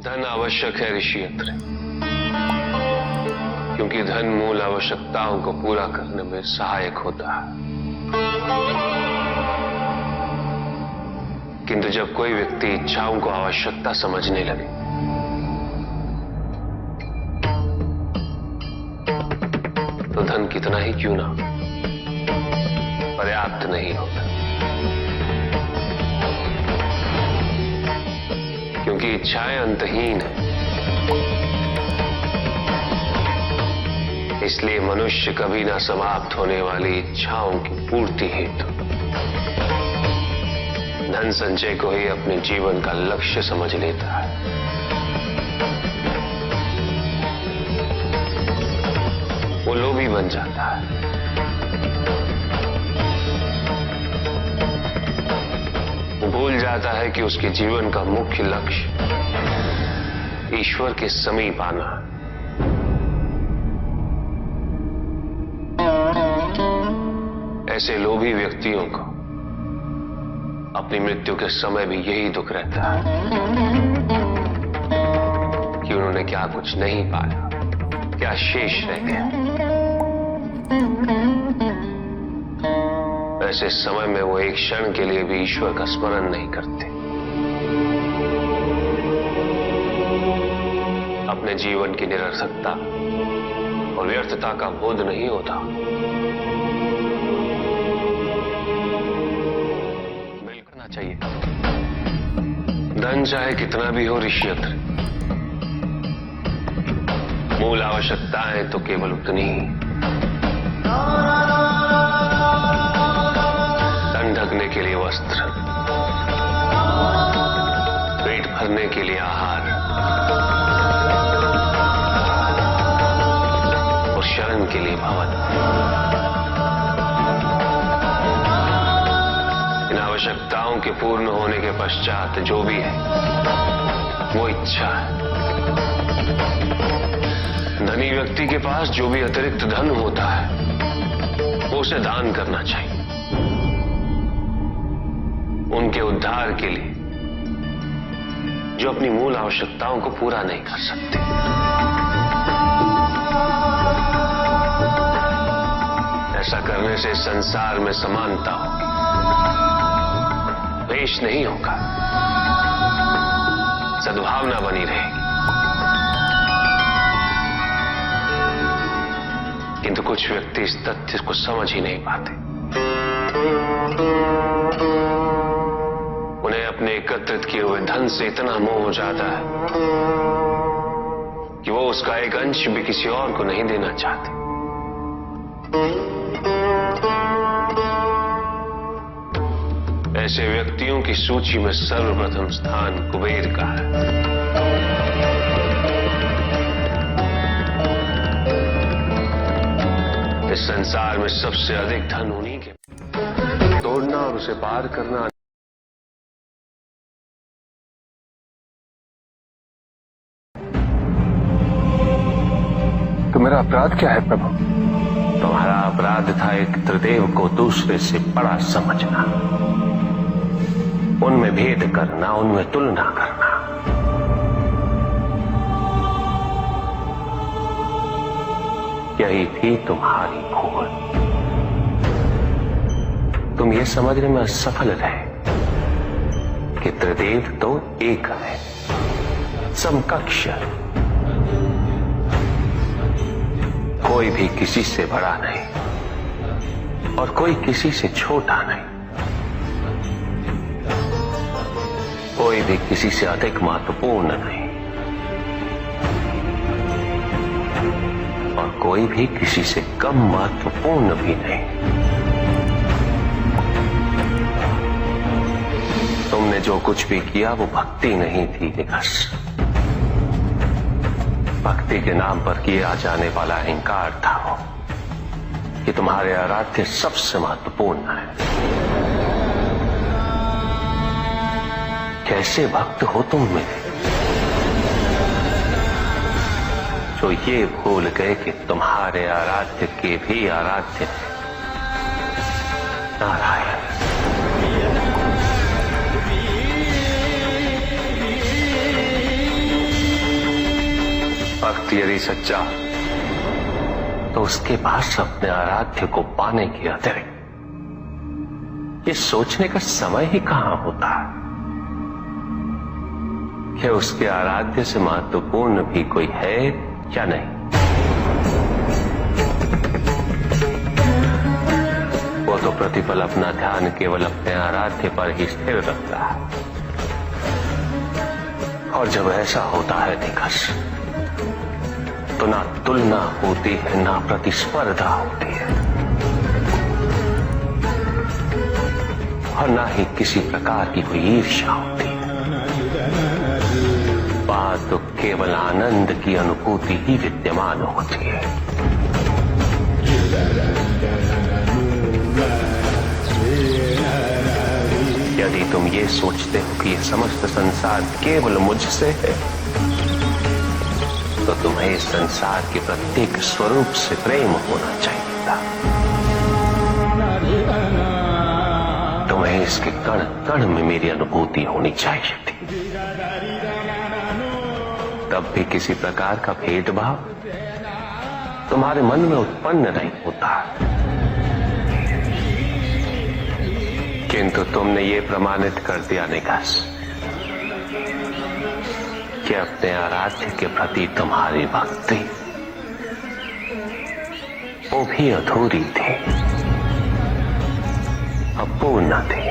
धन आवश्यक है ऋषि अत्रि, क्योंकि धन मूल आवश्यकताओं को पूरा करने में सहायक होता है। किंतु जब कोई व्यक्ति इच्छाओं को आवश्यकता समझने लगे तो धन कितना ही क्यों ना पर्याप्त नहीं होता, क्योंकि इच्छाएं अंतहीन है। इसलिए मनुष्य कभी ना समाप्त होने वाली इच्छाओं की पूर्ति हेतु धन संचय को ही अपने जीवन का लक्ष्य समझ लेता है। वो लोभी बन जाता है। वो भूल जाता है कि उसके जीवन का मुख्य लक्ष्य ईश्वर के समीप आना है। ऐसे लोभी व्यक्तियों को अपनी मृत्यु के समय भी यही दुख रहता है कि उन्होंने क्या कुछ नहीं पाया, क्या शेष रह गया। ऐसे समय में वो एक क्षण के लिए भी ईश्वर का स्मरण नहीं करते। अपने जीवन की निरर्थकता और व्यर्थता का बोध नहीं होता। करना चाहिए। धन चाहे कितना भी हो ऋषि अत्रि, मूल आवश्यकताएं तो केवल उतनी ही। तन ढकने के लिए वस्त्र, पेट भरने के लिए आहार और शरण के लिए भवन। इन आवश्यकताओं के पूर्ण होने के पश्चात जो भी है वो इच्छा है। धनी व्यक्ति के पास जो भी अतिरिक्त धन होता है वो उसे दान करना चाहिए, उनके उद्धार के लिए जो अपनी मूल आवश्यकताओं को पूरा नहीं कर सकते। ऐसा करने से संसार में समानता होगी, द्वेष नहीं होगा, सद्भावना बनी रहेगी। किंतु कुछ व्यक्ति इस तथ्य को समझ ही नहीं पाते। उन्हें अपने एकत्रित किए हुए धन से इतना मोह हो जाता है कि वो उसका एक अंश भी किसी और को नहीं देना चाहते। ऐसे व्यक्तियों की सूची में सर्वप्रथम स्थान कुबेर का है। इस संसार में सबसे अधिक धन उन्हीं के। तोड़ना और उसे पार करना तो मेरा अपराध क्या है प्रभु? तुम्हारा अपराध था एक त्रिदेव को दूसरे से बड़ा समझना, उनमें भेद करना, उनमें तुलना करना। यही थी तुम्हारी भूल। तुम ये समझने में असफल रहे कि त्रिदेव तो एक है, समकक्ष है, कोई भी किसी से बड़ा नहीं और कोई किसी से छोटा नहीं, कोई भी किसी से अधिक महत्वपूर्ण नहीं और कोई भी किसी से कम महत्वपूर्ण भी नहीं। तुमने जो कुछ भी किया वो भक्ति नहीं थी निकस। भक्ति के नाम पर किया जाने वाला अहंकार था वो कि तुम्हारे आराध्य सबसे महत्वपूर्ण है। कैसे भक्त हो तुम मेरे, जो ये भूल गए कि तुम्हारे आराध्य के भी आराध्य नारायण। भक्त यदि सच्चा तो उसके पास अपने आराध्य को पाने के अतिरिक्त ये सोचने का समय ही कहां होता है कि उसके आराध्य से महत्वपूर्ण भी कोई है या नहीं। वो तो प्रतिपल अपना ध्यान केवल अपने आराध्य पर ही स्थिर रखता है, और जब ऐसा होता है दिग्गज, तो ना तुलना होती है ना प्रतिस्पर्धा होती है, और ना ही किसी प्रकार की कोई ईर्ष्या होती है। वहां तो केवल आनंद की अनुभूति ही विद्यमान होती है। यदि तुम ये सोचते हो कि यह समस्त संसार केवल मुझसे है, तो तुम्हें इस संसार के प्रत्येक स्वरूप से प्रेम होना चाहिए था। तुम्हें इसके कण कण में मेरी अनुभूति होनी चाहिए थी। तब भी किसी प्रकार का भेदभाव तुम्हारे मन में उत्पन्न नहीं होता, किंतु तुमने ये प्रमाणित कर दिया निकास कि अपने आराध्य के प्रति तुम्हारी भक्ति वो भी अधूरी थी, अपूर्ण थी।